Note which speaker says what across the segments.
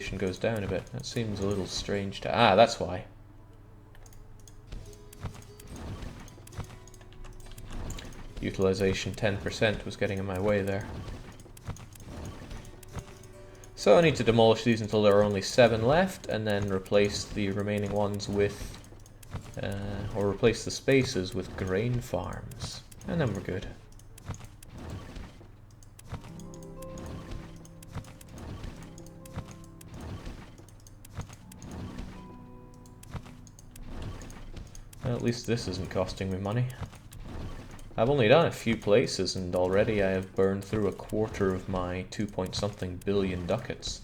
Speaker 1: population goes down a bit. That seems a little strange to... Ah, that's why. Utilization 10% was getting in my way there. So I need to demolish these until there are only 7 left, and then replace the remaining ones with... or replace the spaces with grain farms. And then we're good. Well, at least this isn't costing me money. I've only done a few places, and already I have burned through a quarter of my 2-point-something billion ducats.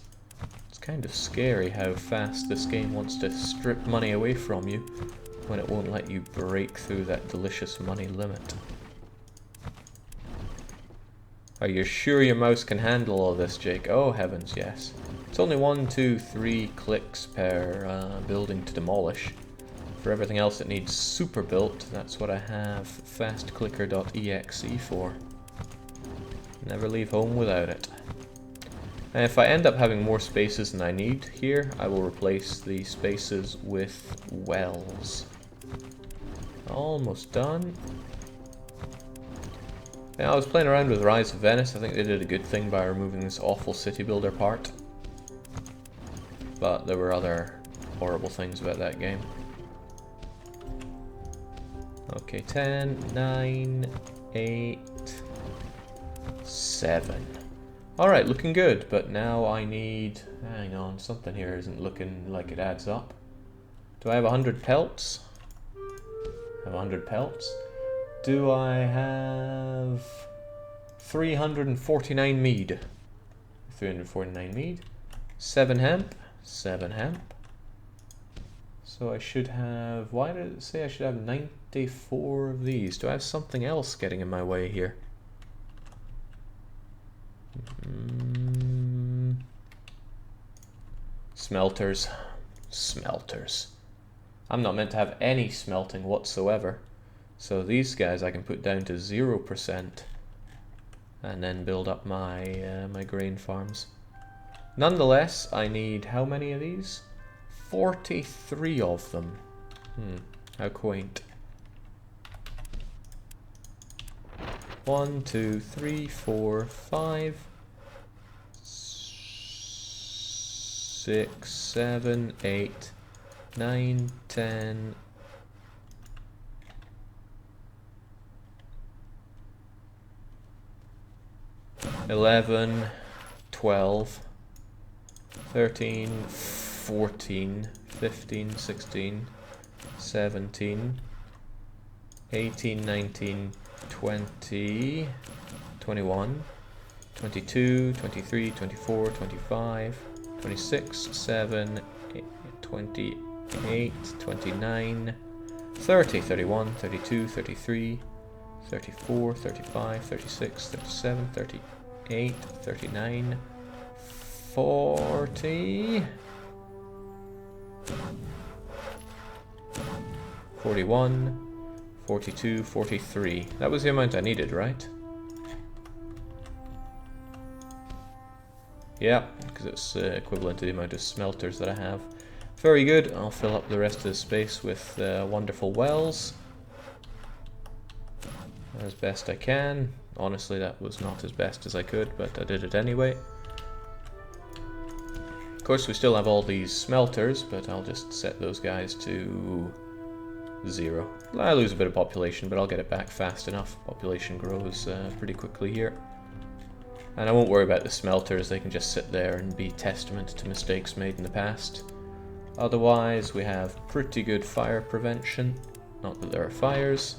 Speaker 1: It's kind of scary how fast this game wants to strip money away from you when it won't let you break through that delicious money limit. Are you sure your mouse can handle all this, Jake? Oh heavens, yes. It's only 1, 2, 3 clicks per building to demolish. For everything else that needs super built, that's what I have fastclicker.exe for. Never leave home without it. And if I end up having more spaces than I need here, I will replace the spaces with wells. Almost done. Now, I was playing around with Rise of Venice. I think they did a good thing by removing this awful city builder part. But there were other horrible things about that game. Okay, 10, 9, 8, 7. Alright, looking good, but now I need... Hang on, something here isn't looking like it adds up. Do I have 100 pelts? I have 100 pelts. Do I have 349 mead? 349 mead. 7 hemp. 7 hemp. So I should have... Why did it say I should have 94 of these? Do I have something else getting in my way here? Smelters. Smelters. I'm not meant to have any smelting whatsoever. So these guys I can put down to 0% and then build up my my grain farms. Nonetheless, I need how many of these? 43 of them. How quaint. 1, 2, 3, 4, 5, 6, 7, 8, 9, 10, 11, 12, 13, 14, 15, 16, 17, 18, 19, 20, 21, 22, 23, 24, 25, 26, 7, 28, 29, 30, 31, 32, 33, 34, 35, 36, 37, 38, 39, 40, 41, 42, 43. That was the amount I needed, right? Yeah, because it's equivalent to the amount of smelters that I have. Very good. I'll fill up the rest of the space with wonderful wells. As best I can. Honestly, that was not as best as I could, but I did it anyway. Of course, we still have all these smelters, but I'll just set those guys to 0. I lose a bit of population, but I'll get it back fast enough. Population grows pretty quickly here. And I won't worry about the smelters, they can just sit there and be testament to mistakes made in the past. Otherwise, we have pretty good fire prevention. Not that there are fires.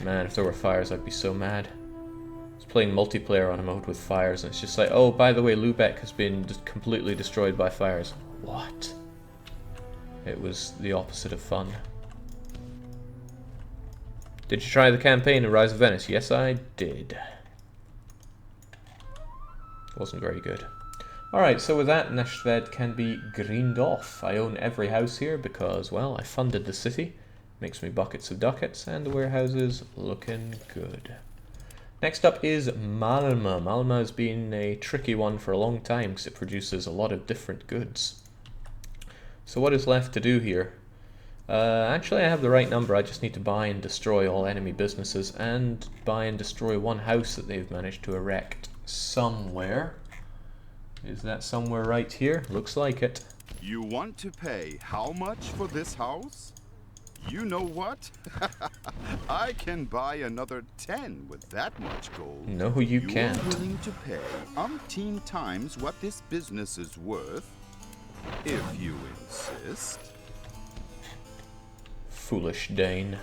Speaker 1: Man, if there were fires, I'd be so mad. I was playing multiplayer on a mode with fires, and it's just like, oh, by the way, Lubeck has been completely destroyed by fires. What? It was the opposite of fun. Did you try the campaign in Rise of Venice? Yes, I did. Wasn't very good. Alright, so with that, Nashved can be greened off. I own every house here because, well, I funded the city. Makes me buckets of ducats, and the warehouse is looking good. Next up is Malmö. Malmö has been a tricky one for a long time because it produces a lot of different goods. So what is left to do here? Actually, I have the right number. I just need to buy and destroy all enemy businesses and buy and destroy one house that they've managed to erect somewhere. Is that somewhere right here? Looks like it.
Speaker 2: You want to pay how much for this house? You know what? I can buy another 10 with that much gold.
Speaker 1: No, you can't.
Speaker 2: You're willing to pay umpteen times what this business is worth, if you insist.
Speaker 1: Foolish Dane.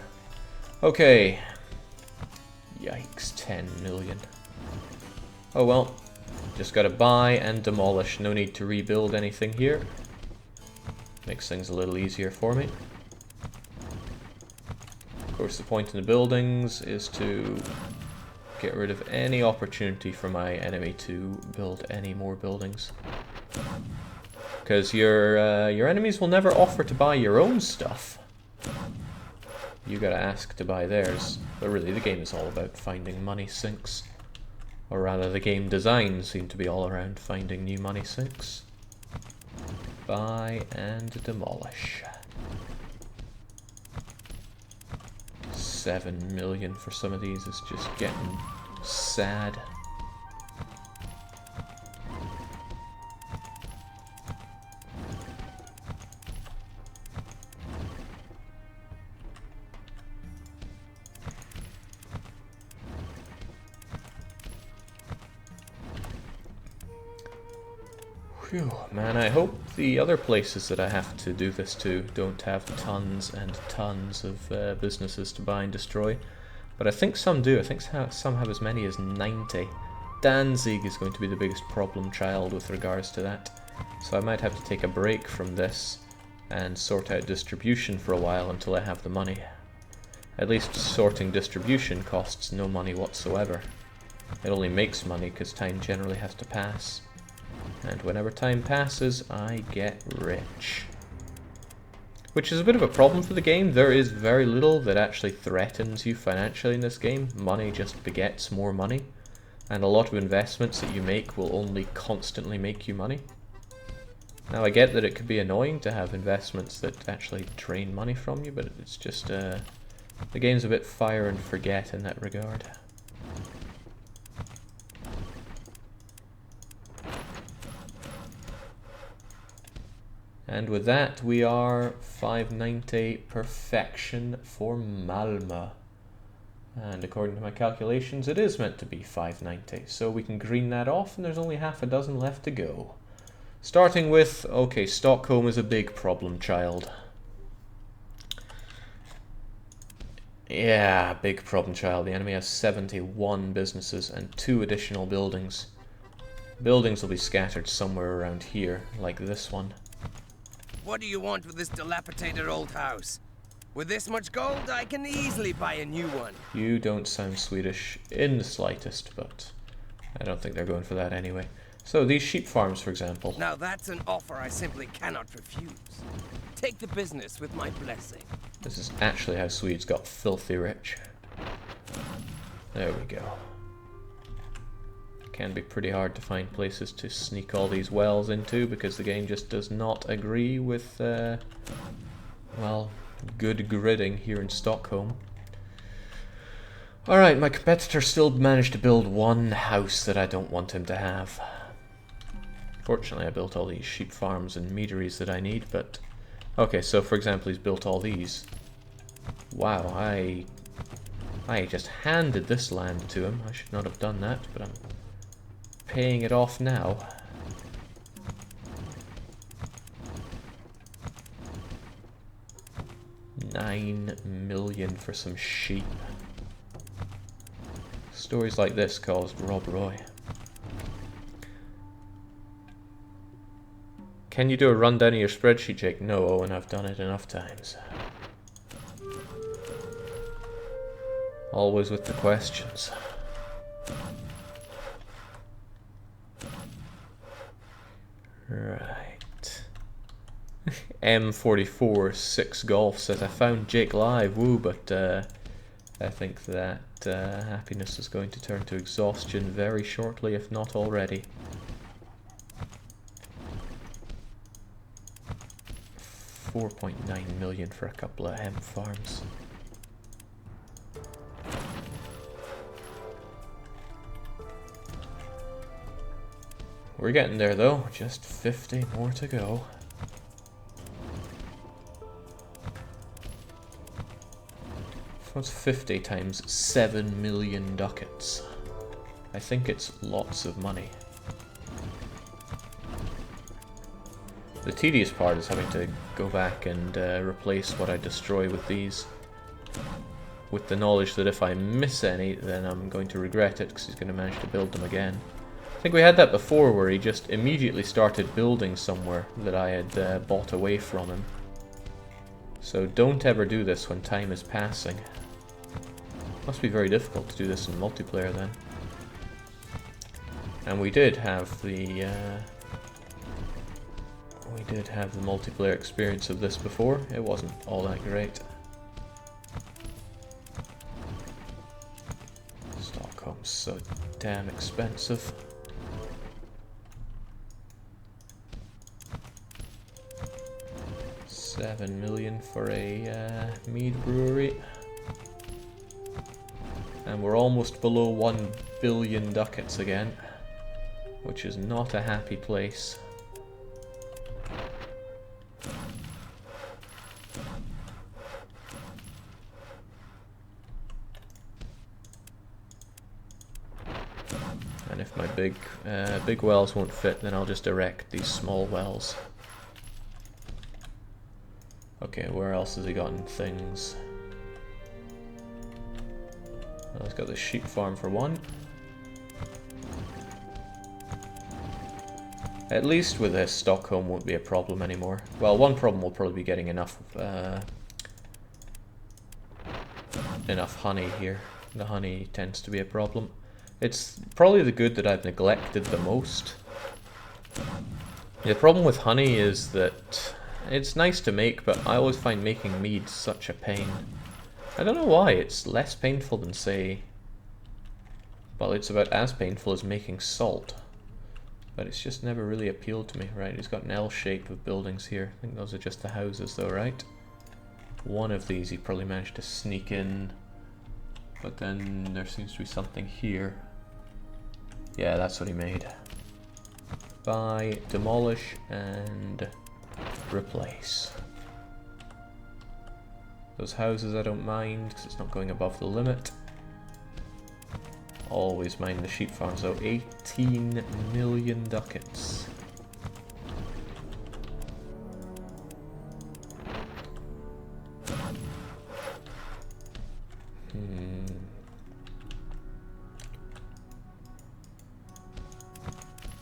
Speaker 1: Okay. Yikes, 10 million. Oh well. Just gotta buy and demolish. No need to rebuild anything here. Makes things a little easier for me. Of course, the point in the buildings is to get rid of any opportunity for my enemy to build any more buildings. Because your enemies will never offer to buy your own stuff. You gotta ask to buy theirs. But really, the game is all about finding money sinks. Or rather, the game design seemed to be all around finding new money sinks. Buy and demolish. 7 million for some of these is just getting sad. Phew, man, I hope the other places that I have to do this to don't have tons and tons of businesses to buy and destroy. But I think some do. I think some have as many as 90. Danzig is going to be the biggest problem child with regards to that. So I might have to take a break from this and sort out distribution for a while until I have the money. At least sorting distribution costs no money whatsoever. It only makes money because time generally has to pass. And whenever time passes, I get rich. Which is a bit of a problem for the game. There is very little that actually threatens you financially in this game. Money just begets more money. And a lot of investments that you make will only constantly make you money. Now I get that it could be annoying to have investments that actually drain money from you, but it's just, the game's a bit fire and forget in that regard. And with that, we are 590 perfection for Malmö. And according to my calculations, it is meant to be 590. So we can green that off, and there's only half a dozen left to go. Starting with, okay, Stockholm is a big problem child. Yeah, big problem child. The enemy has 71 businesses and 2 additional buildings. Buildings will be scattered somewhere around here, like this one.
Speaker 3: What do you want with this dilapidated old house? With this much gold, I can easily buy a new one.
Speaker 1: You don't sound Swedish in the slightest, but I don't think they're going for that anyway. So, these sheep farms, for example.
Speaker 3: Now that's an offer I simply cannot refuse. Take the business with my blessing.
Speaker 1: This is actually how Swedes got filthy rich. There we go. Can be pretty hard to find places to sneak all these wells into because the game just does not agree with, well, good gridding here in Stockholm. Alright, my competitor still managed to build one house that I don't want him to have. Fortunately, I built all these sheep farms and meaderies that I need, but... Okay, so for example, he's built all these. Wow, I just handed this land to him. I should not have done that, but I'm paying it off now. $9 million for some sheep. Stories like this caused Rob Roy. Can you do a rundown of your spreadsheet, Jake? No, Owen, I've done it enough times. Always with the questions. Right. M44 6 Golf says, I found Jake live, woo, but I think that happiness is going to turn to exhaustion very shortly, if not already. 4.9 million for a couple of hemp farms. We're getting there though, just 50 more to go. What's 50 times 7 million ducats? I think it's lots of money. The tedious part is having to go back and replace what I destroy with these. With the knowledge that if I miss any, then I'm going to regret it because he's going to manage to build them again. I think we had that before where he just immediately started building somewhere that I had bought away from him. So don't ever do this when time is passing. Must be very difficult to do this in multiplayer then. And we did have the multiplayer experience of this before. It wasn't all that great. Stockholm's so damn expensive. $7 million for a mead brewery. And we're almost below 1 billion ducats again, which is not a happy place. And if my big wells won't fit, then I'll just erect these small wells. Okay, where else has he gotten things? Well, he's got the sheep farm for one. At least with this, Stockholm won't be a problem anymore. Well, one problem will probably be getting enough honey here. The honey tends to be a problem. It's probably the good that I've neglected the most. The problem with honey is that it's nice to make, but I always find making mead such a pain. I don't know why, it's less painful than, say... Well, it's about as painful as making salt. But it's just never really appealed to me. Right, he's got an L shape of buildings here. I think those are just the houses though, right? One of these he probably managed to sneak in. But then there seems to be something here. Yeah, that's what he made. Buy, demolish, and replace. Those houses I don't mind, because it's not going above the limit. Always mind the sheep farms though. 18 million ducats.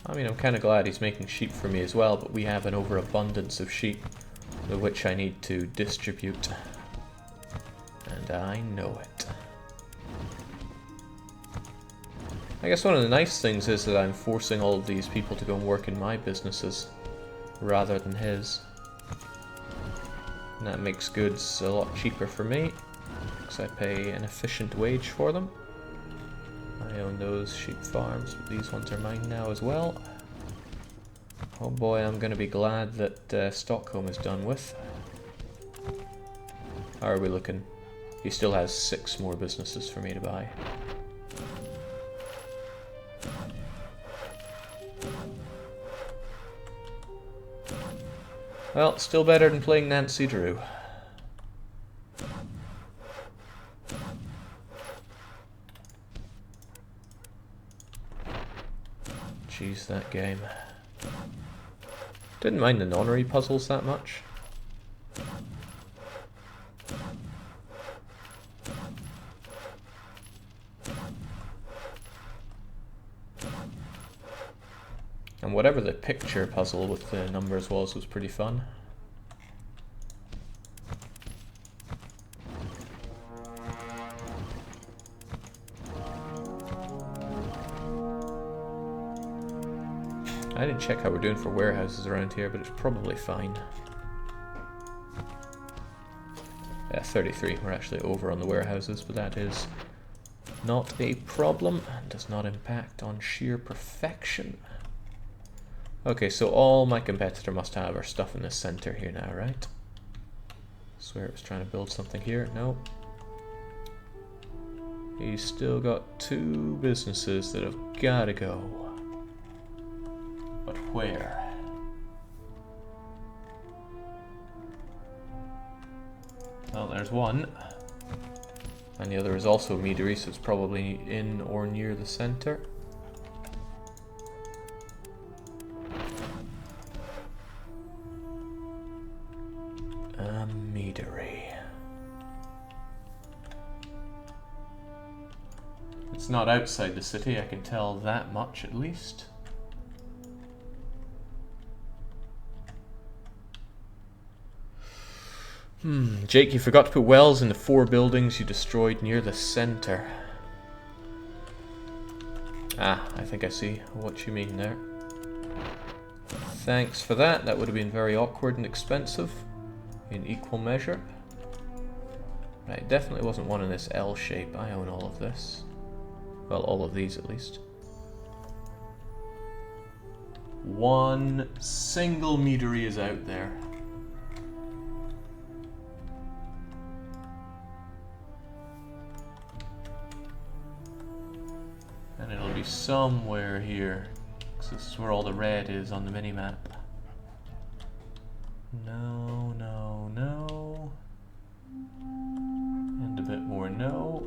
Speaker 1: I mean, I'm kind of glad he's making sheep for me as well, but we have an overabundance of sheep, the which I need to distribute. And I know it. I guess one of the nice things is that I'm forcing all of these people to go and work in my businesses rather than his. And that makes goods a lot cheaper for me, because I pay an efficient wage for them. I own those sheep farms, but these ones are mine now as well. Oh boy, I'm going to be glad that Stockholm is done with. How are we looking? He still has 6 more businesses for me to buy. Well, still better than playing Nancy Drew. Jeez, that game. Didn't mind the nonary puzzles that much. And whatever the picture puzzle with the numbers was pretty fun. I didn't check how we're doing for warehouses around here, but it's probably fine. 33. We're actually over on the warehouses, but that is not a problem and does not impact on sheer perfection. Okay, so all my competitor must have are stuff in the center here now, right? I swear it was trying to build something here. No. He's still got 2 businesses that have gotta go. But where? Well, there's one. And the other is also meadery, so it's probably in or near the center. A meadery. It's not outside the city, I can tell that much at least. Jake, you forgot to put wells in the 4 buildings you destroyed near the center. Ah, I think I see what you mean there. Thanks for that. That would have been very awkward and expensive in equal measure. Right, definitely wasn't one in this L shape. I own all of this. Well, all of these at least. 1 single meadery is out there. And it'll be somewhere here, because this is where all the red is on the minimap. No, no, no. And a bit more no.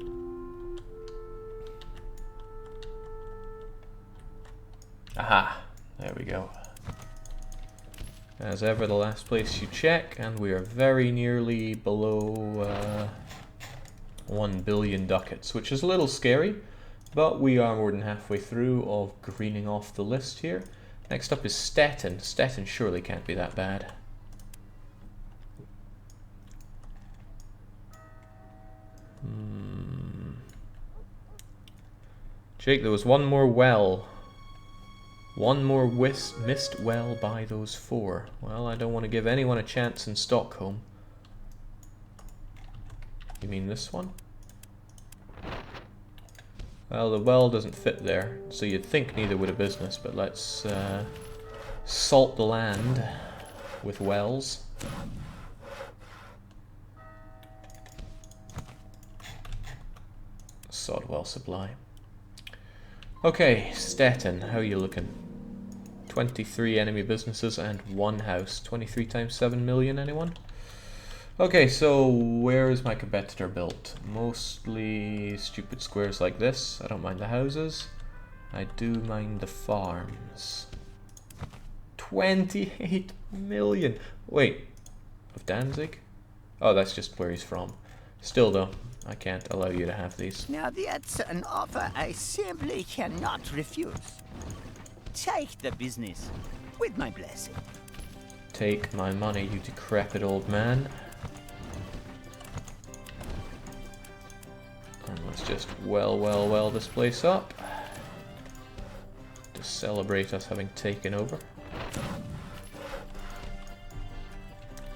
Speaker 1: Aha, there we go. As ever, the last place you check, and we are very nearly below 1 billion ducats, which is a little scary. But we are more than halfway through of greening off the list here. Next up is Stettin. Stettin surely can't be that bad. Jake, there was one more well. One more missed well by those 4. Well, I don't want to give anyone a chance in Stockholm. You mean this one? Well, the well doesn't fit there, so you'd think neither would a business, but let's salt the land with wells. Sod well supply. Okay, Stettin, how are you looking? 23 enemy businesses and 1 house. 23 times 7 million, anyone? Okay, so where is my competitor built? Mostly stupid squares like this. I don't mind the houses. I do mind the farms. 28 million! Wait, of Danzig? Oh, that's just where he's from. Still though, I can't allow you to have these.
Speaker 4: Now that's an offer I simply cannot refuse. Take the business, with my blessing.
Speaker 1: Take my money, you decrepit old man. And let's just well this place up to celebrate us having taken over.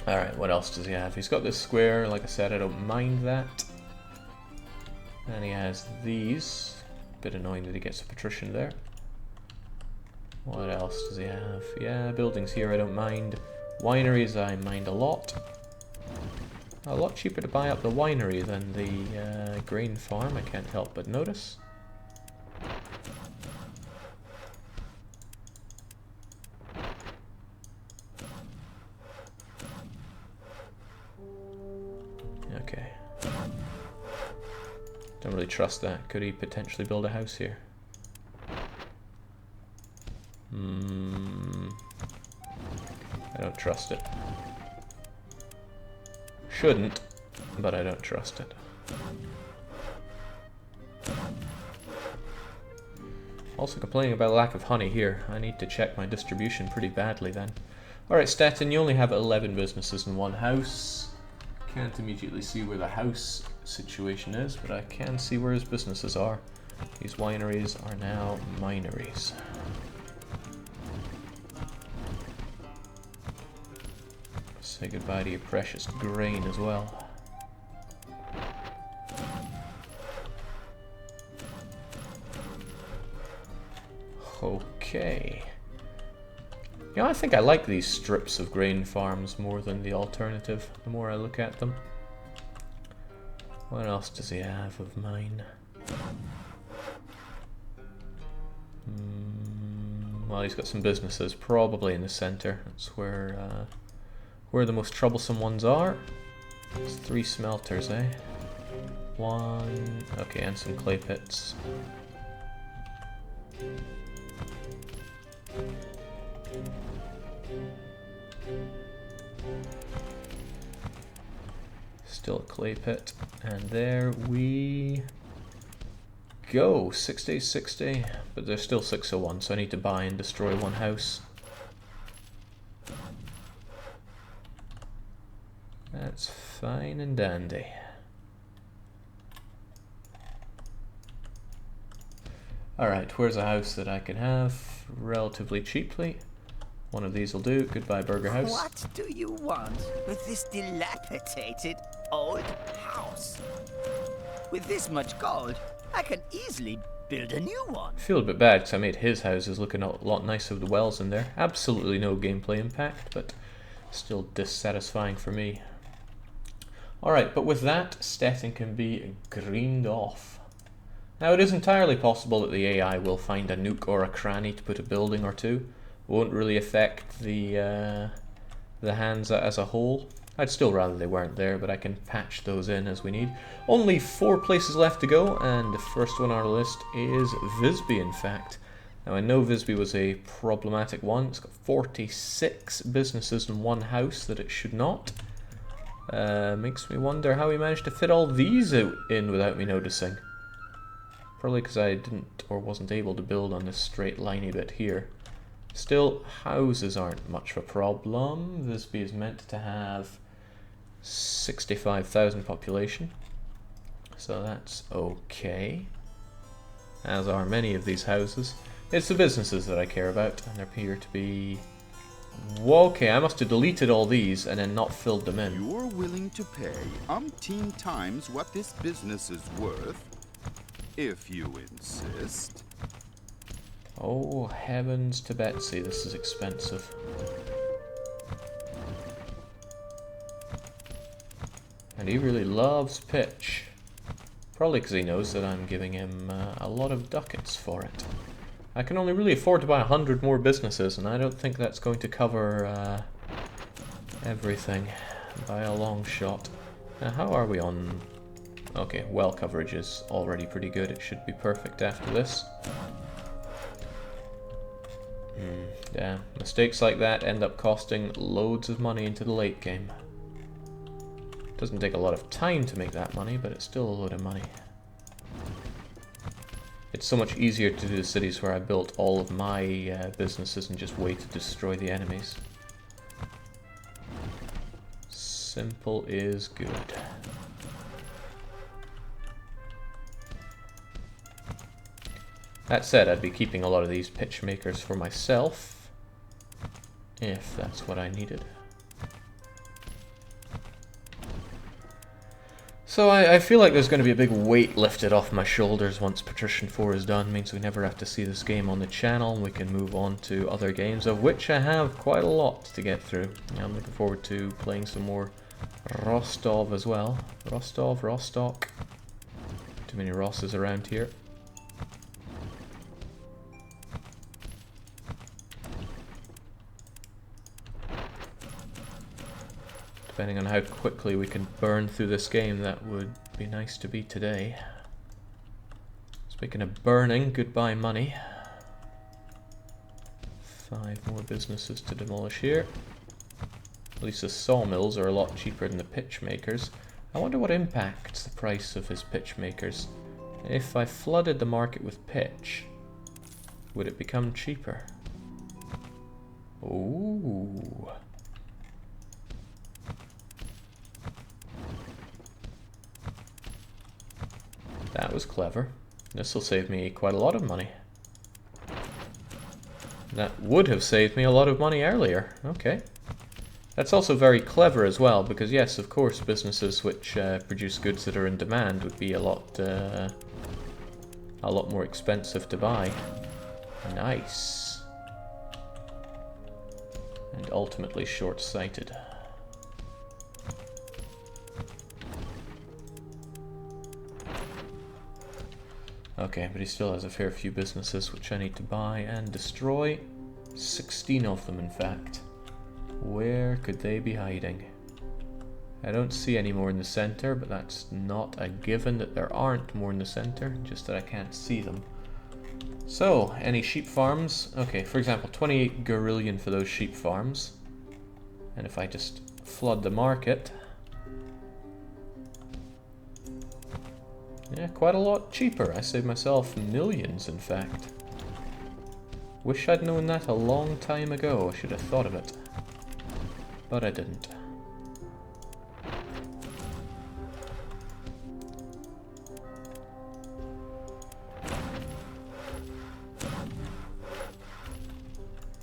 Speaker 1: Alright, what else does he have? He's got this square, like I said, I don't mind that. And he has these. Bit annoying that he gets a Patrician there. What else does he have? Yeah, buildings here I don't mind. Wineries I mind a lot. A lot cheaper to buy up the winery than the grain farm, I can't help but notice. Okay. Don't really trust that. Could he potentially build a house here? I don't trust it. Shouldn't, but I don't trust it. Also complaining about a lack of honey here. I need to check my distribution pretty badly then. Alright, Stettin, you only have 11 businesses in 1 house. Can't immediately see where the house situation is, but I can see where his businesses are. These wineries are now mineries. Say goodbye to your precious grain as well. You know, I think I like these strips of grain farms more than the alternative, the more I look at them. What else does he have of mine? Well, he's got some businesses, probably in the center. That's where the most troublesome ones are. It's 3 smelters, eh? 1... okay, and some clay pits. Still a clay pit. And there we go. 6 days, 6 days. But there's still 601, so I need to buy and destroy 1 house. That's fine and dandy. Alright, where's a house that I can have relatively cheaply? One of these will do. Goodbye, Burger House.
Speaker 4: What do you want with this dilapidated old house? With this much gold, I can easily build a new one.
Speaker 1: I feel a bit bad because I made his houses looking a lot nicer with the wells in there. Absolutely no gameplay impact, but still dissatisfying for me. Alright, but with that, Stettin can be greened off. Now, it is entirely possible that the AI will find a nook or a cranny to put a building or two. Won't really affect the Hansa as a whole. I'd still rather they weren't there, but I can patch those in as we need. Only 4 places left to go, and the first one on our list is Visby, in fact. Now, I know Visby was a problematic one. It's got 46 businesses in 1 house that it should not. Makes me wonder how he managed to fit all these in without me noticing. Probably because I didn't or wasn't able to build on this straight liney bit here. Still, houses aren't much of a problem. Visby is meant to have 65,000 population, so that's okay. As are many of these houses. It's the businesses that I care about, and there appear to be... okay, I must have deleted all these and then not filled them in.
Speaker 2: You're willing to pay umpteen times what this business is worth, if you insist.
Speaker 1: Oh, heavens to Betsy, this is expensive. And he really loves pitch. Probably because he knows that I'm giving him a lot of ducats for it. I can only really afford to buy 100 more businesses, and I don't think that's going to cover everything by a long shot. Now, how are we on... okay, well coverage is already pretty good. It should be perfect after this. Yeah, mistakes like that end up costing loads of money into the late game. Doesn't take a lot of time to make that money, but it's still a load of money. It's so much easier to do the cities where I built all of my businesses and just wait to destroy the enemies. Simple is good. That said, I'd be keeping a lot of these pitch makers for myself, if that's what I needed. So I feel like there's going to be a big weight lifted off my shoulders once Patrician 4 is done. Means we never have to see this game on the channel, and we can move on to other games, of which I have quite a lot to get through. I'm looking forward to playing some more Rostov as well. Rostov, Rostock. Too many Rosses around here. Depending on how quickly we can burn through this game, that would be nice to be today. Speaking of burning, goodbye money. 5 more businesses to demolish here. At least the sawmills are a lot cheaper than the pitch makers. I wonder what impacts the price of his pitch makers. If I flooded the market with pitch, would it become cheaper? Ooh. That was clever. This will save me quite a lot of money. That would have saved me a lot of money earlier. Okay. That's also very clever as well, because yes, of course, businesses which produce goods that are in demand would be a lot more expensive to buy. Nice. and ultimately short-sighted. Okay, but he still has a fair few businesses which I need to buy and destroy. 16 of them, in fact. Where could they be hiding? I don't see any more in the center, but that's not a given that there aren't more in the center, just that I can't see them. So, any sheep farms? Okay, for example, 28 gorillion for those sheep farms. And if I just flood the market... yeah, quite a lot cheaper. I saved myself millions, in fact. Wish I'd known that a long time ago. I should have thought of it. But I didn't.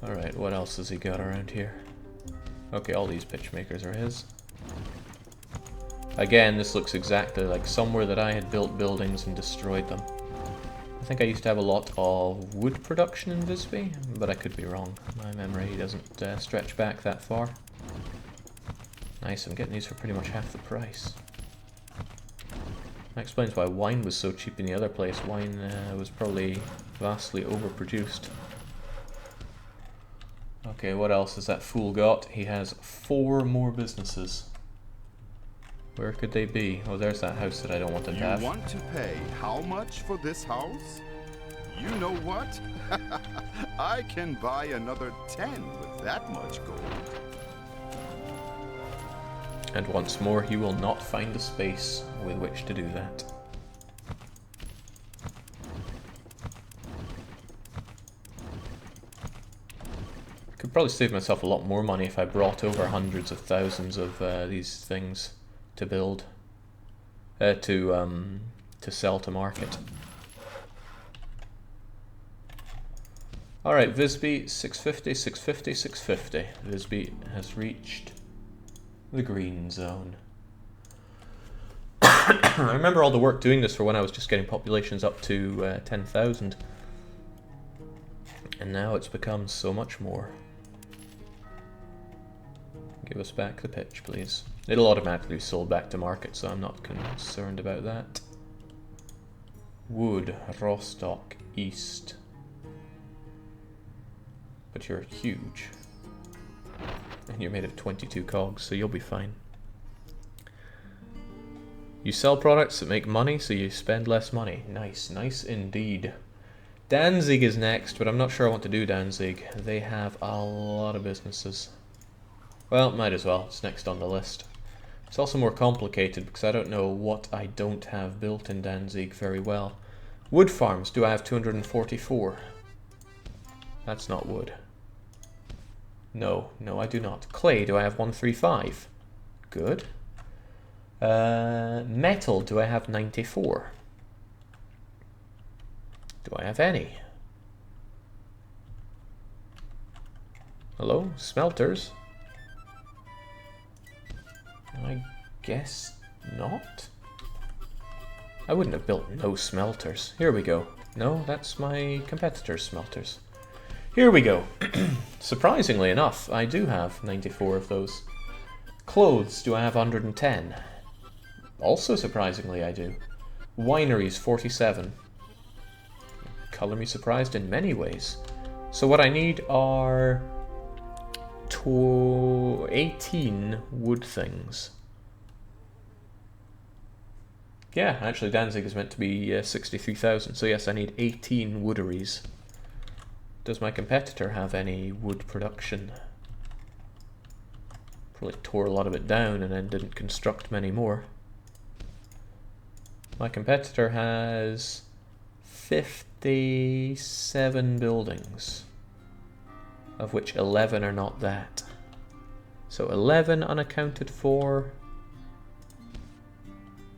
Speaker 1: Alright, what else has he got around here? Okay, all these pitch makers are his. Again, this looks exactly like somewhere that I had built buildings and destroyed them. I think I used to have a lot of wood production in Visby, but I could be wrong. My memory doesn't stretch back that far. Nice, I'm getting these for pretty much half the price. That explains why wine was so cheap in the other place. Wine was probably vastly overproduced. Okay, what else has that fool got? He has 4 more businesses. Where could they be? Oh, there's that house that I don't want them to have.
Speaker 2: You want to pay how much for this house? You know what? I can buy another 10 with that much gold.
Speaker 1: And once more, he will not find a space with which to do that. Could probably save myself a lot more money if I brought over hundreds of thousands of these things to build, to sell to market. All right, Visby 650, 650, 650. Visby has reached the green zone. I remember all the work doing this for when I was just getting populations up to 10,000, and now it's become so much more. Give us back the pitch, please. It'll automatically be sold back to market, so I'm not concerned about that. Wood, Rostock, East. But you're huge. And you're made of 22 cogs, so you'll be fine. You sell products that make money, so you spend less money. Nice, nice indeed. Danzig is next, but I'm not sure I want to do Danzig. They have a lot of businesses. Well, might as well. It's next on the list. It's also more complicated because I don't know what I don't have built in Danzig very well. Wood farms, do I have 244? That's not wood. No, no I do not. Clay, do I have 135? Good. Metal, do I have 94? Do I have any? Hello? Smelters? I guess not. I wouldn't have built no smelters. Here we go. No, that's my competitor's smelters. Here we go. Surprisingly enough, I do have 94 of those. Clothes, do I have 110? Also surprisingly, I do. Wineries, 47. Color me surprised in many ways. So what I need are 18 wood things. Yeah, actually Danzig is meant to be 63,000, so yes, I need 18 wooderies. Does my competitor have any wood production? Probably tore a lot of it down and then didn't construct many more. My competitor has 57 buildings, of which 11 are not that. So 11 unaccounted for,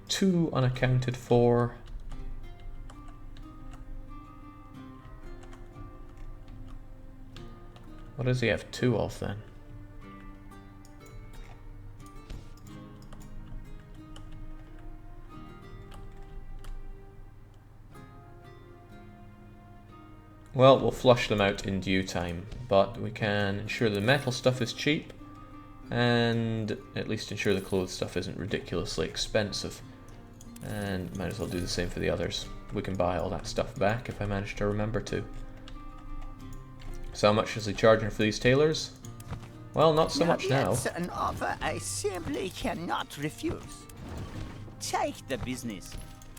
Speaker 1: 2 unaccounted for, what does he have 2 of then? Well, we'll flush them out in due time, but we can ensure the metal stuff is cheap, and at least ensure the clothes stuff isn't ridiculously expensive. And might as well do the same for the others. We can buy all that stuff back if I manage to remember to. So how much is he charging for these tailors? Well, not so much now.
Speaker 4: It's an offer I simply cannot refuse. Take the business.